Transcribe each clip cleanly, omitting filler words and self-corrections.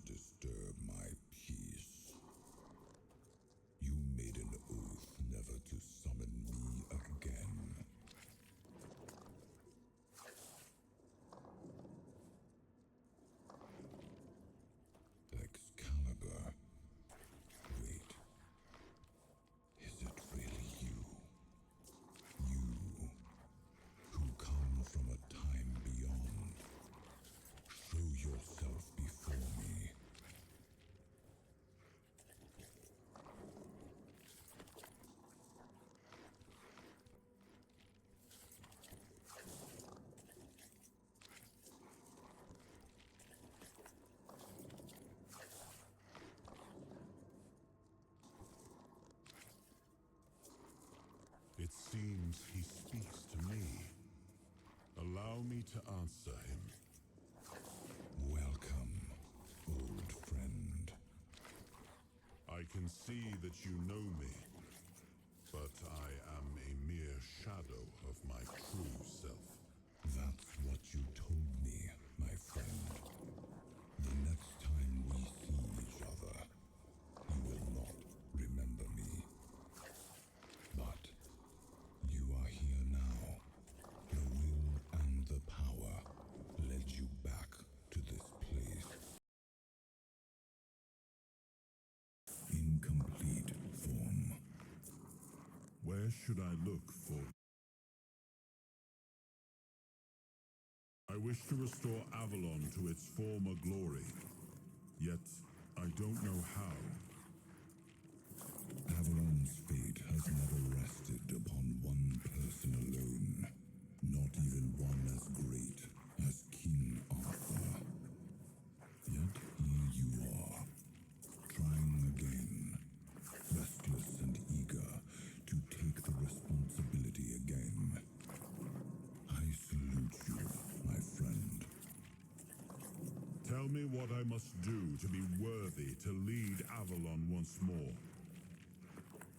disturb my peace. You made an oath never to summon me again. Excalibur. Wait. Is it really you? You, who come from a time beyond. Show yourself before me. It seems he speaks to me. Allow me to answer him. Welcome, old friend. I can see that you know me, but I am a mere shadow of my true self. That's what you told me, my friend. The next time we see each other, you will not remember me. But you are here now. The will and the power led you back to this place. In complete form. Where should I look for? I wish to restore Avalon to its former glory, yet I don't know how. Avalon's fate has never rested upon one person alone, not even one as great as King Arthur. Yet here you are, trying again, restless and eager to take the responsibility again. I salute you, my friend. Tell me what I must do to be worthy to lead Avalon once more.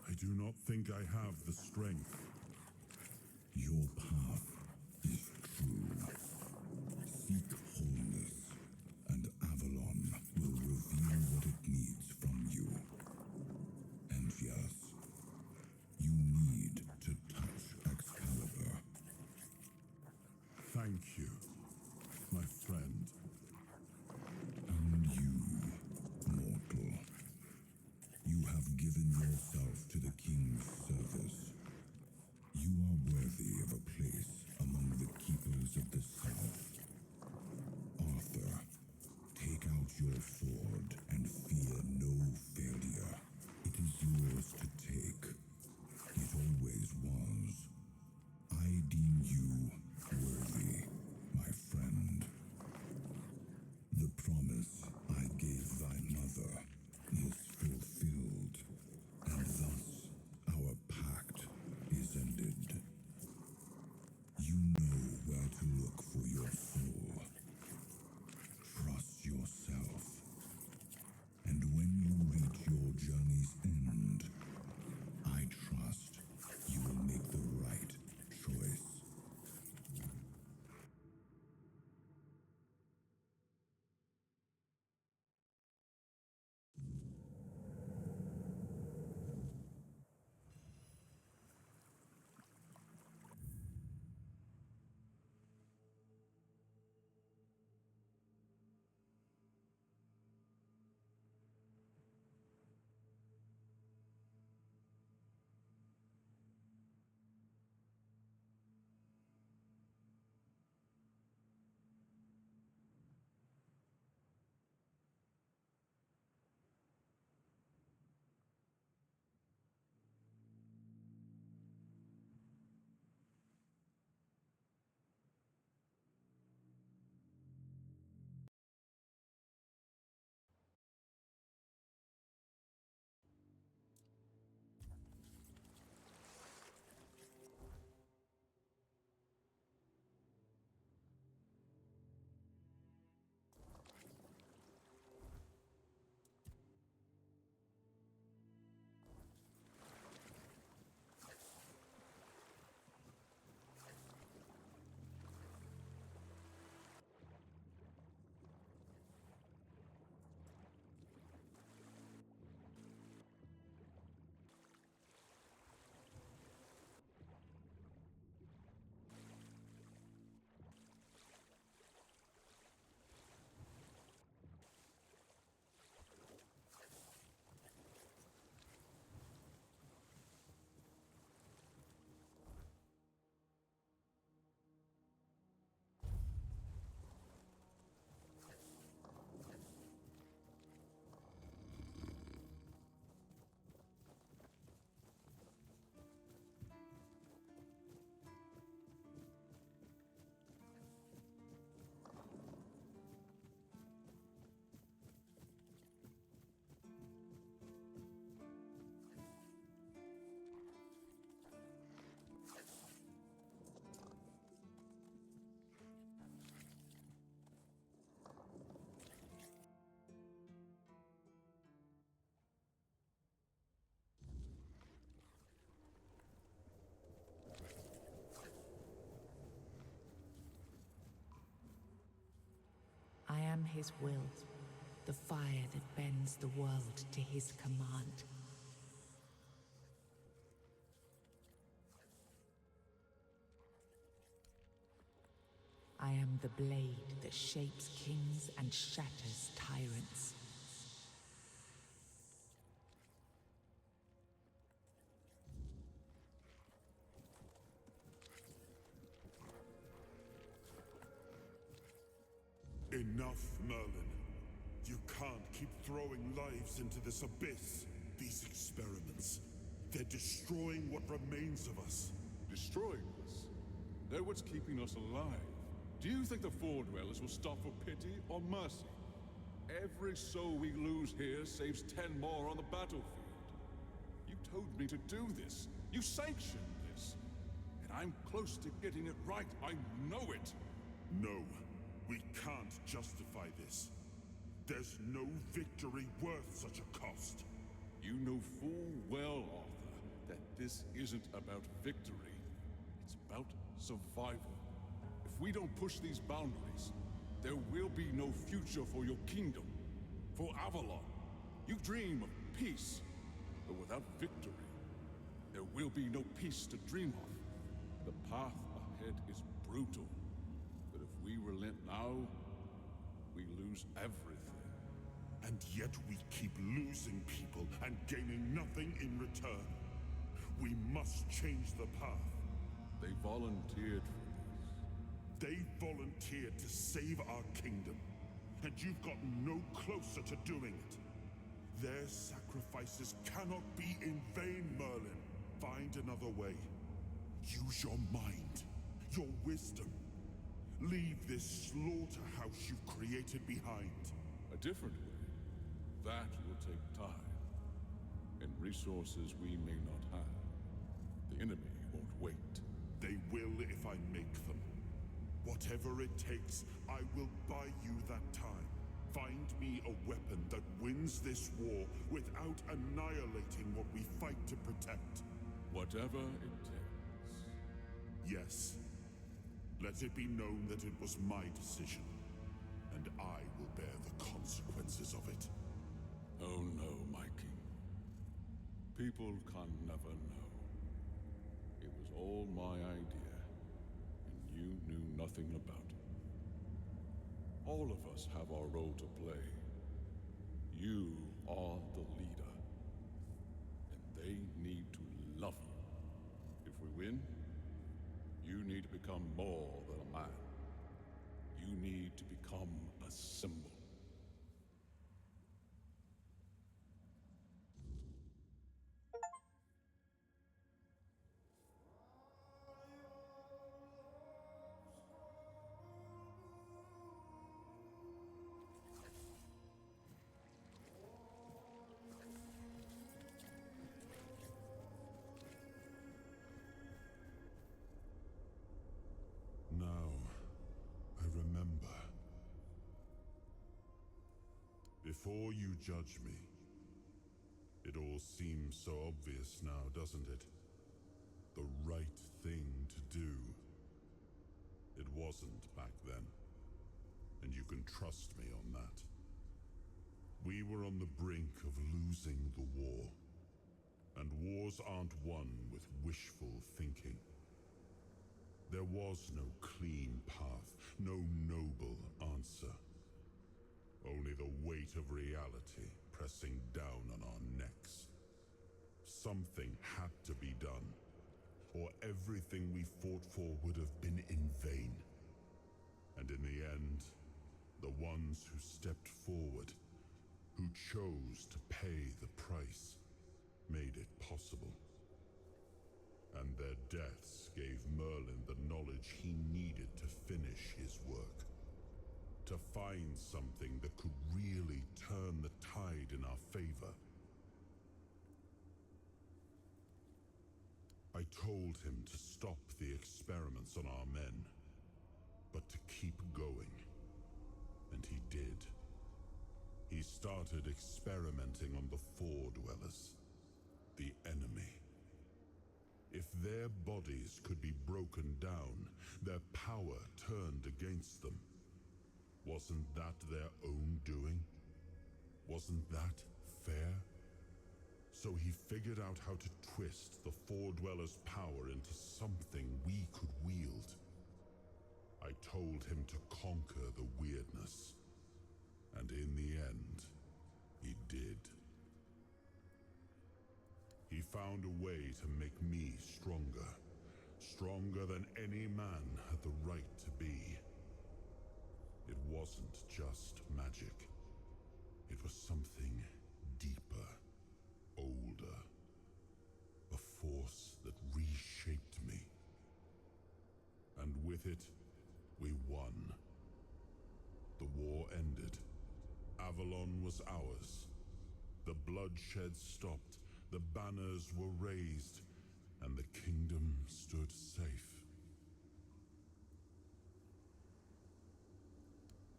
I do not think I have the strength. Your path is true. Seek wholeness, and Avalon will reveal what it needs from you. And yes, you need to touch Excalibur. Thank you, my friend. And you, mortal. You have given yourself to the king's service. You are worthy of a place among the keepers of the South. Arthur, take out your sword and fear no failure. It is yours to take. It always was. I deem you worthy, my friend. The promise I gave thy mother is fulfilled, and thus our pact is ended. You know where to look for your soul. Trust yourself. And when you reach your journey's end, I trust you will make the right choice. am his will, the fire that bends the world to his command. I am the blade that shapes kings and shatters tyrants. Enough, Merlin. You can't keep throwing lives into this abyss. These experiments, they're destroying what remains of us. Destroying us? They're what's keeping us alive. Do you think the Four Dwellers will stop for pity or mercy? Every soul we lose here saves 10 more on the battlefield. You told me to do this. You sanctioned this. And I'm close to getting it right. I know it. No, we can't justify this. There's no victory worth such a cost. You know full well, Arthur, that this isn't about victory. It's about survival. If we don't push these boundaries, there will be no future for your kingdom, for Avalon. You dream of peace, but without victory, there will be no peace to dream of. The path ahead is brutal, but if we relent now, we lose everything. And yet we keep losing people and gaining nothing in return. We must change the path. They volunteered for this. They volunteered to save our kingdom, and you've gotten no closer to doing it. Their sacrifices cannot be in vain, Merlin. Find another way. Use your mind, your wisdom. Leave this slaughterhouse you've created behind. A different way. That will take time, and resources we may not have. The enemy won't wait. They will if I make them. Whatever it takes, I will buy you that time. Find me a weapon that wins this war without annihilating what we fight to protect. Whatever it takes. Yes. Let it be known that it was my decision, and I will bear the consequences of it. Oh no, my king. People can never know. It was all my idea, and you knew nothing about it. All of us have our role to play. You are the leader, and they need to love you. If we win, you need to become more than a man. You need to become a symbol. Now, I remember. Before you judge me, it all seems so obvious now, doesn't it? The right thing to do. It wasn't back then, and you can trust me on that. We were on the brink of losing the war, and wars aren't won with wishful thinking. There was no clean path, no noble answer. Only the weight of reality pressing down on our necks. Something had to be done, or everything we fought for would have been in vain. And in the end, the ones who stepped forward, who chose to pay the price, made it possible. And their deaths gave Merlin the knowledge he needed to finish his work. To find something that could really turn the tide in our favor. I told him to stop the experiments on our men, but to keep going. And he did. He started experimenting on the Four Dwellers, the enemy. If their bodies could be broken down, their power turned against them. Wasn't that their own doing? Wasn't that fair? So he figured out how to twist the Four Dwellers' power into something we could wield. I told him to conquer the weirdness. And in the end, he did. He found a way to make me stronger. Stronger than any man had the right to be. It wasn't just magic. It was something deeper, older. A force that reshaped me. And with it, we won. The war ended. Avalon was ours. The bloodshed stopped, the banners were raised, and the kingdom stood safe.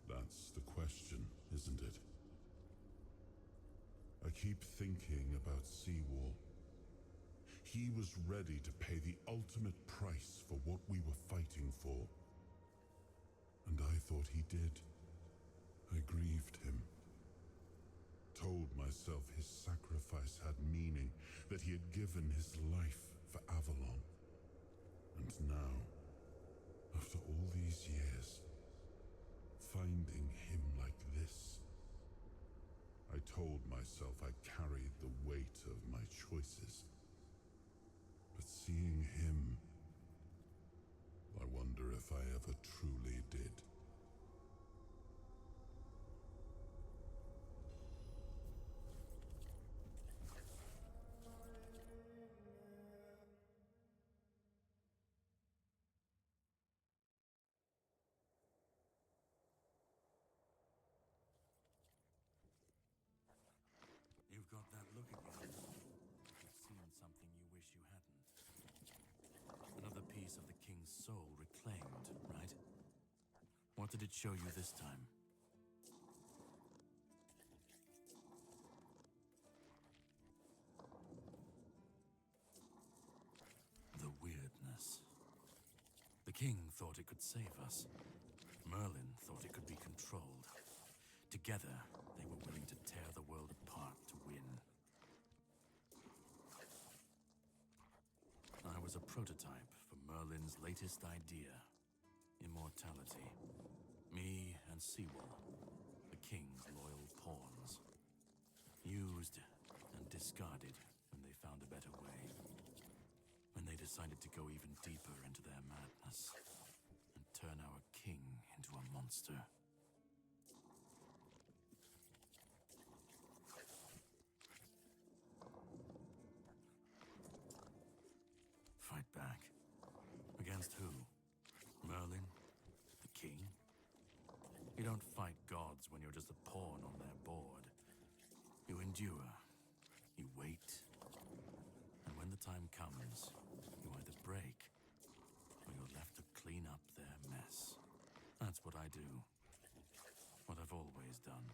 That's the question, isn't it? I keep thinking about Seawall. He was ready to pay the ultimate price for what we were fighting for. And I thought he did. I grieved him. Told myself his sacrifice had meaning, that he had given his life for Avalon. And now, after all these years, finding him like this, I told myself I carried the weight of my choices. But seeing him, I wonder if I ever truly did. You've got that look again. You've seen something you wish you hadn't. Another piece of the king's soul reclaimed, right? What did it show you this time? The weirdness. The king thought it could save us. Merlin thought it could be controlled. Together, they were willing to tear the world apart to win. I was a prototype for Merlin's latest idea, immortality. Me and Seawall, the king's loyal pawns. Used and discarded when they found a better way. When they decided to go even deeper into their madness and turn our king into a monster. Fight back. Against who? Merlin? The king? You don't fight gods when you're just a pawn on their board. You endure. You wait. And when the time comes, you either break, or you're left to clean up their mess. That's what I do. What I've always done.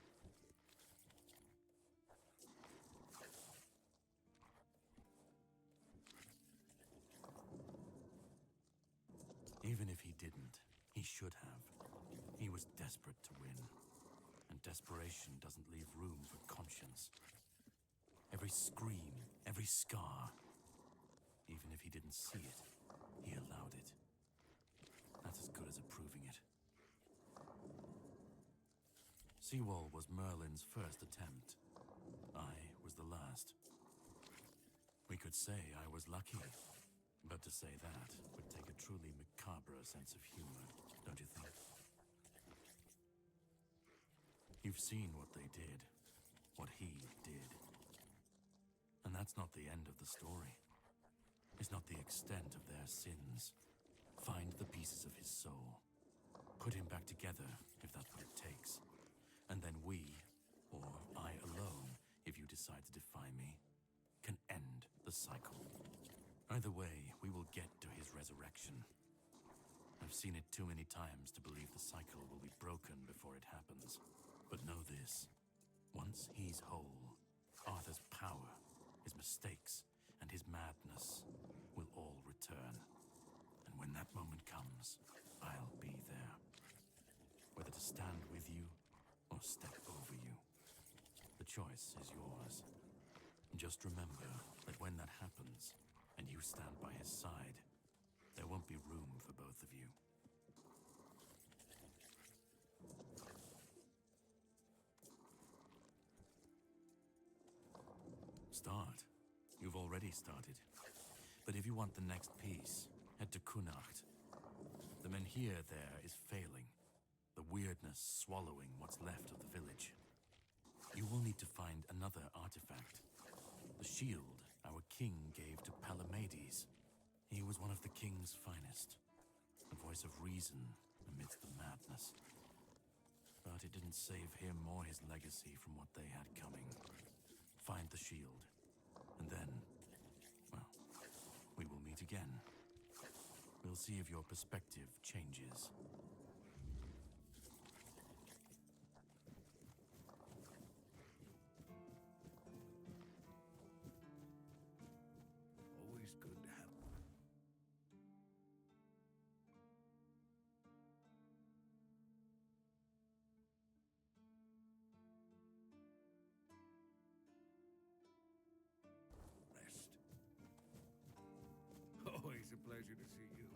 Even if he didn't, he should have. He was desperate to win. And desperation doesn't leave room for conscience. Every scream, every scar. Even if he didn't see it, he allowed it. That's as good as approving it. Seawall was Merlin's first attempt. I was the last. We could say I was lucky. But to say that would take a truly macabre sense of humor, don't you think? You've seen what they did. What he did. And that's not the end of the story. It's not the extent of their sins. Find the pieces of his soul. Put him back together, if that's what it takes. And then we, or I alone, if you decide to defy me, can end the cycle. Either way, we will get to his resurrection. I've seen it too many times to believe the cycle will be broken before it happens. But know this. Once he's whole, Arthur's power, his mistakes, and his madness will all return. And when that moment comes, I'll be there. whether to stand with you or step over you. The choice is yours. Just remember that when that happens, and you stand by his side, there won't be room for both of you. Start. You've already started. But if you want the next piece, head to Kunacht. The Menhir there is failing, the weirdness swallowing what's left of the village. You will need to find another artifact. The shield our king gave to Palamedes. He was one of the king's finest, a voice of reason amidst the madness. But it didn't save him or his legacy from what they had coming. Find the shield, and then, well, we will meet again. We'll see if your perspective changes. Always good to have. Rest. Always a pleasure to see you.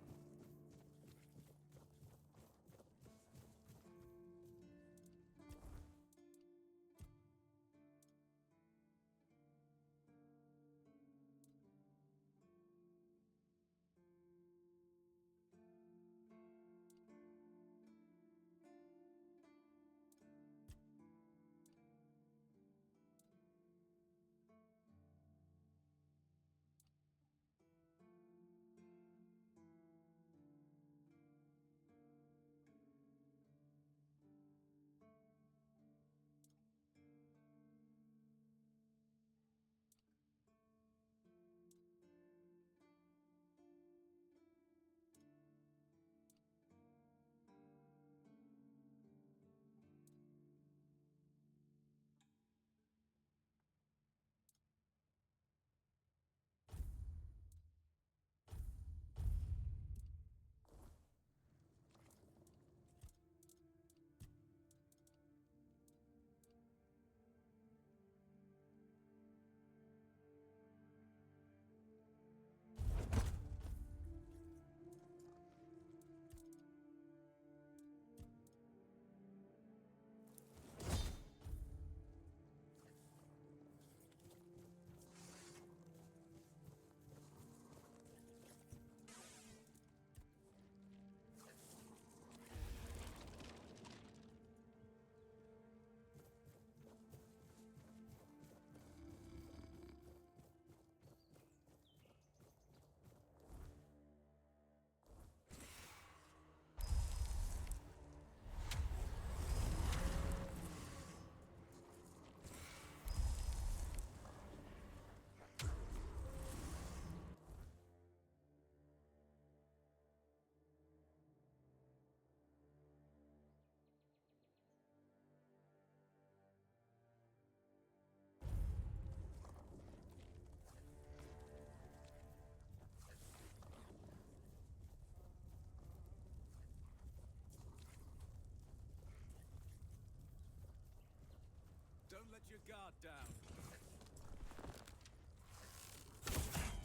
Don't let your guard down.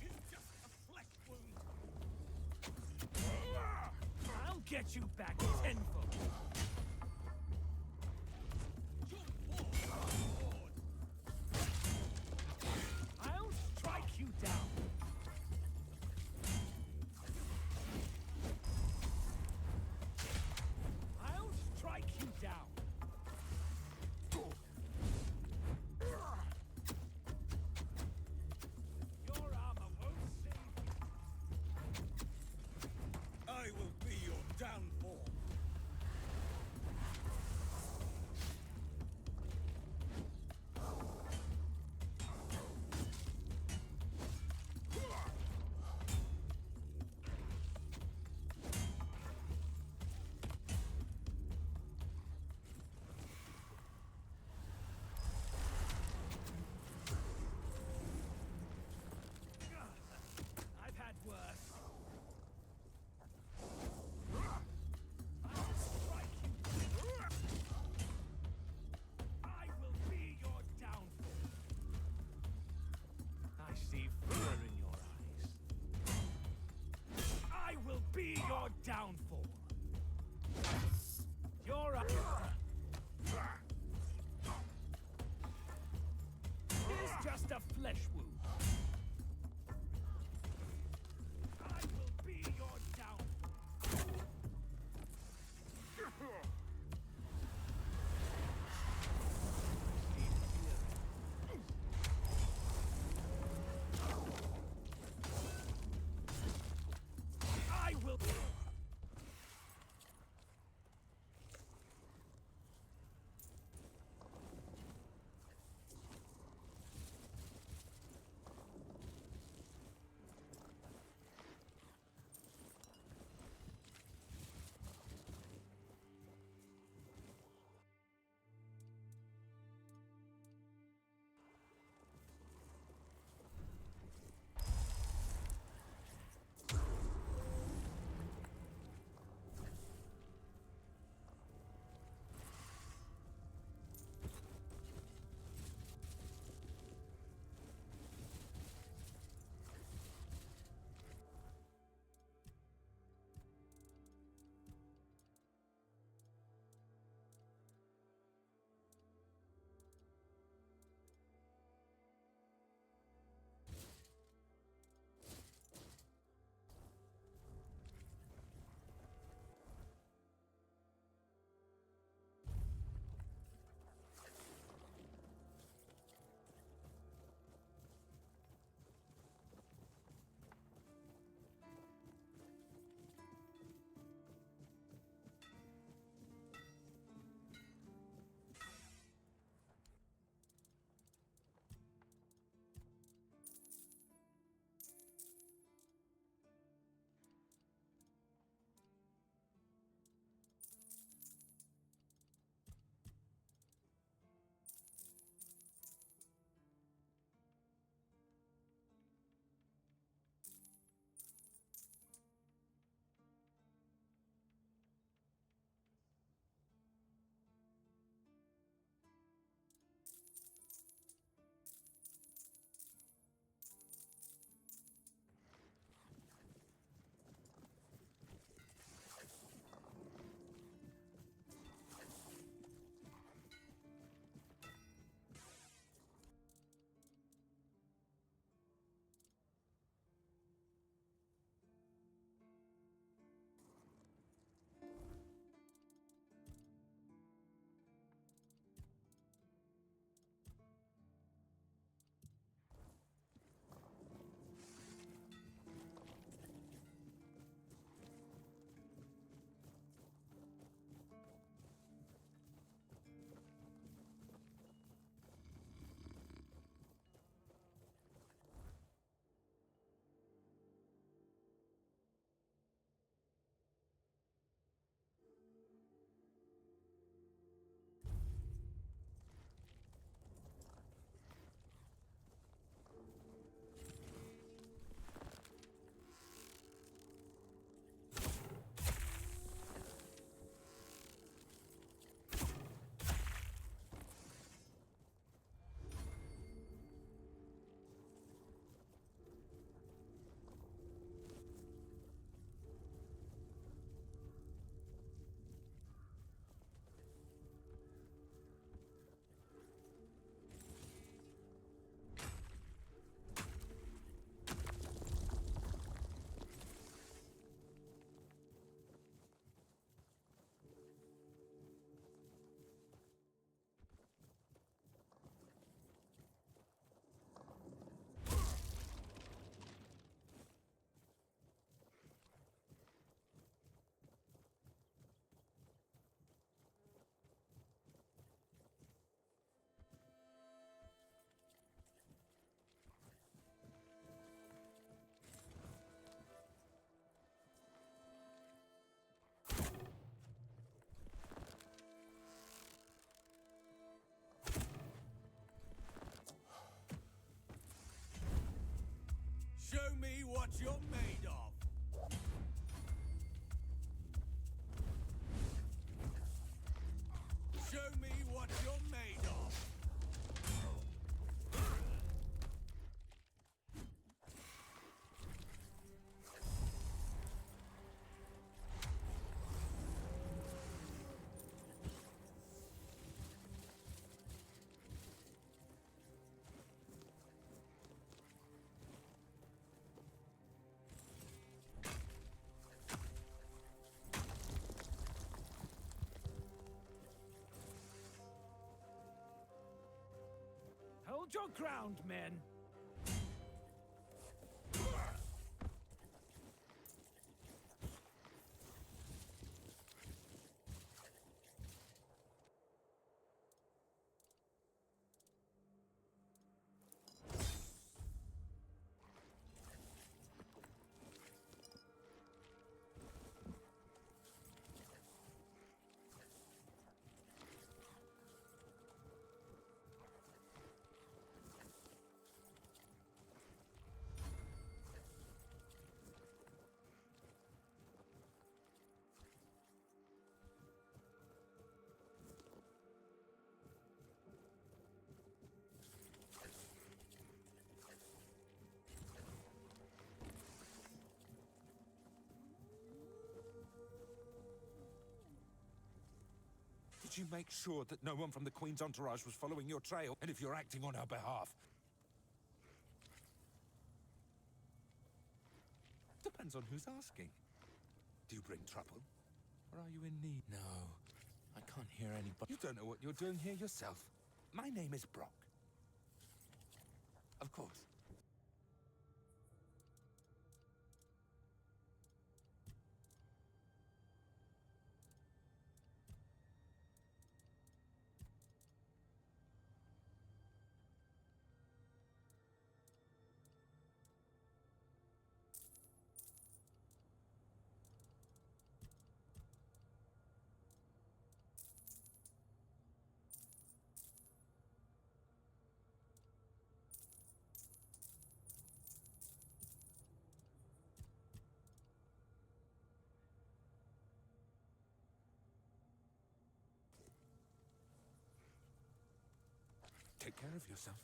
It's just a flesh wound. I'll get you back tenfold. I'll strike you down. I'll strike you down. Your armor won't save you. I will be your downfall. a flesh wound. I will be your downfall. I will. Hold your ground, men. Did you make sure that no one from the Queen's entourage was following your trail, and if you're acting on her behalf? Depends on who's asking. Do you bring trouble? Or are you in need? No, I can't hear anybody. You don't know what you're doing here yourself. My name is Brock. Of course. Take care of yourself.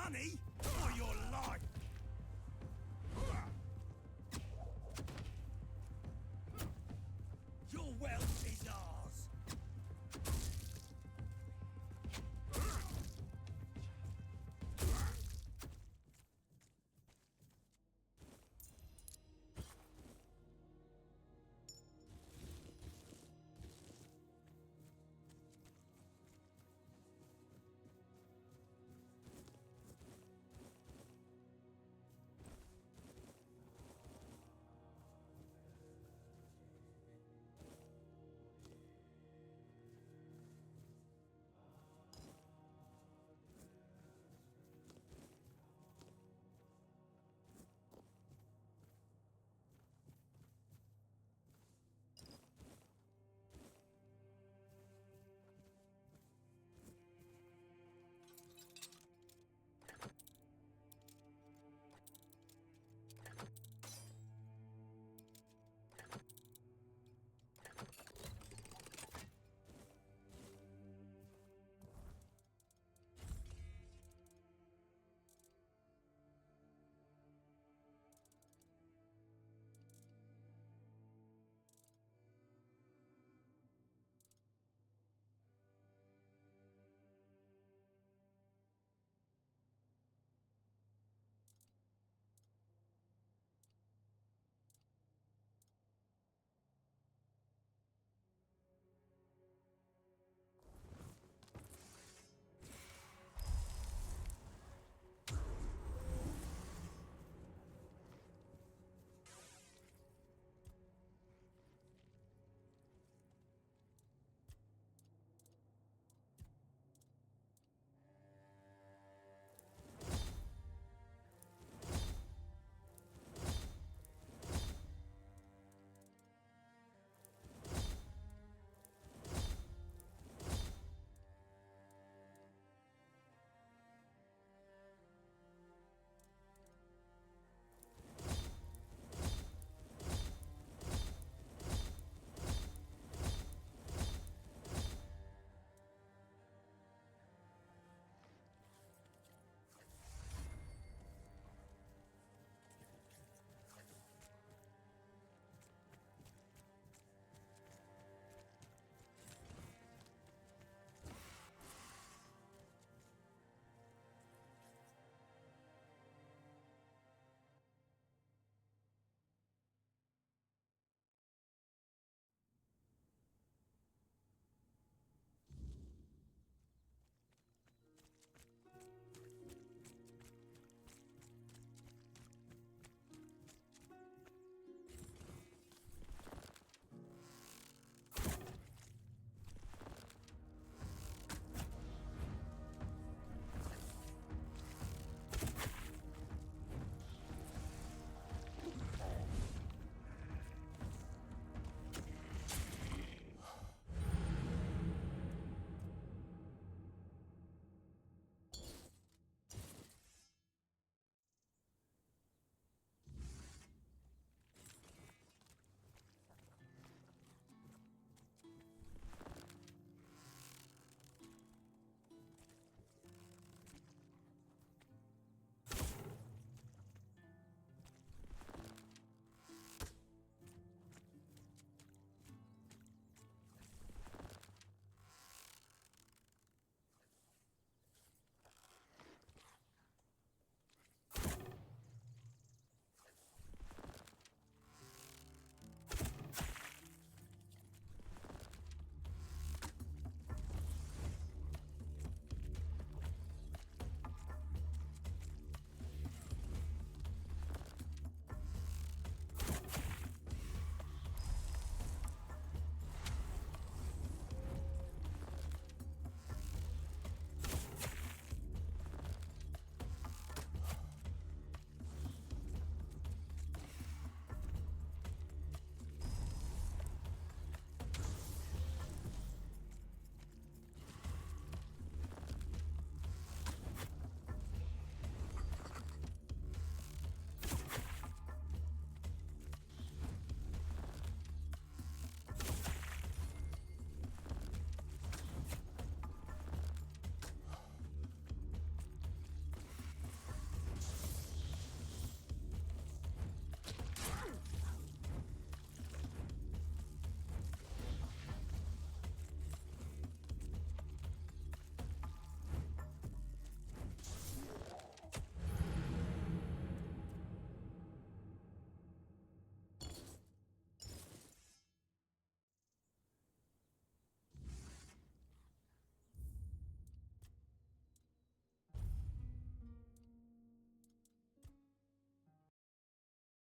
money?